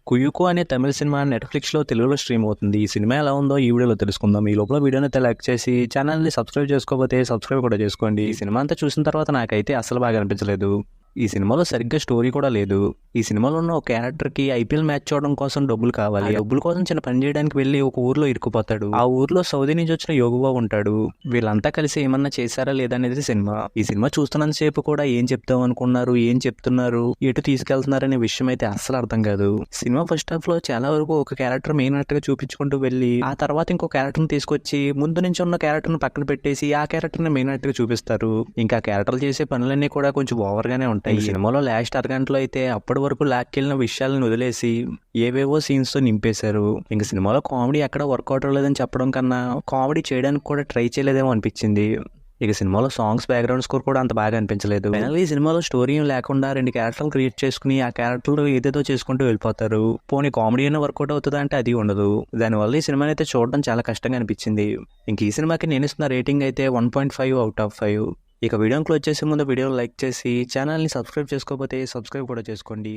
'కుయుకు' అనే తమిళ సినిమా నెట్‌ఫ్లిక్స్‌లో, తెలుగులో స్ట్రీమ్ అవుతుంది. ఈ సినిమా ఎలా ఉందో ఈ వీడియోలో తెలుసుకుందాం. ఈ లోపల వీడియోనైతే లైక్ చేసి ఛానల్‌ని సబ్స్క్రైబ్ చేసుకోకపోతే సబ్స్క్రైబ్ కూడా చేసుకోండి. ఈ సినిమా అంతా చూసిన తర్వాత నాకైతే అస్సలు బాగా అనిపించలేదు. ఈ సినిమాలో సరిగ్గా స్టోరీ కూడా లేదు. ఈ సినిమాలో ఉన్న ఒక క్యారెక్టర్‌కి ఐపీఎల్ మ్యాచ్ చూడడం కోసం డబ్బులు కావాలి. ఆ డబ్బుల కోసం చిన్న పని చేయడానికి వెళ్ళి ఒక ఊర్లో ఇరుక్కుపోతాడు. ఆ ఊర్లో సౌదీ నుంచి వచ్చిన యోగుబాబు ఉంటాడు. వీళ్ళంతా కలిసి ఏమన్నా చేశారా లేదా అనేది సినిమా. ఈ సినిమా చూస్తున్నంత సేపు కూడా ఏం చెప్తాం అనుకున్నారు, ఏం చెప్తున్నారు, ఎటు తీసుకెళ్తున్నారు అనే విషయం అయితే అస్సలు అర్థం కాదు. సినిమా ఫస్ట్ హాఫ్ లో చాలా వరకు ఒక క్యారెక్టర్ మెయిన్ గా చూపించుకుంటూ వెళ్ళి ఆ తర్వాత ఇంకో క్యారెక్టర్ ని తీసుకొచ్చి ముందు నుంచి ఉన్న క్యారెక్టర్ ని పక్కన పెట్టేసి ఆ క్యారెక్టర్ ని మెయిన్ గా చూపిస్తారు. ఇంకా క్యారెక్టర్లు చేసే పనులన్నీ కూడా కొంచెం ఓవర్ గానే ఉంటాయి. ఈ సినిమాలో లాస్ట్ అరగంటలో అయితే అప్పటి వరకు లాక్కెళ్ళిన విషయాలను వదిలేసి ఏవేవో సీన్స్ తో నింపేశారు. ఇంకా సినిమాలో కామెడీ ఎక్కడ వర్కౌట్ అవ్వలేదని చెప్పడం కన్నా కామెడీ చేయడానికి కూడా ట్రై చేయలేదేమో అనిపించింది. ఇక సినిమాలో సాంగ్స్, బ్యాక్గ్రౌండ్ స్కోర్ కూడా అంత బాగా అనిపించలేదు. ఫైనల్లీ ఈ సినిమాలో స్టోరీ ఏం లేకుండా 2 క్యారెక్టర్లు క్రియేట్ చేసుకుని ఆ క్యారెక్టర్లు ఏదేదో చేసుకుంటూ వెళ్ళిపోతారు. పోనీ కామెడీ అయినా వర్కౌట్ అవుతుందా అంటే అది ఉండదు. దానివల్ల ఈ సినిమాని అయితే చూడడం చాలా కష్టంగా అనిపించింది. ఇంక ఈ సినిమాకి నేను ఇస్తున్న రేటింగ్ అయితే 1.5 అవుట్ ఆఫ్ 5. ఇక వీడియోని క్లోజ్ చేసే ముందు వీడియోని లైక్ చేసి ఛానల్ని సబ్స్క్రైబ్ చేసుకోకపోతే సబ్స్క్రైబ్ కూడా చేసుకోండి.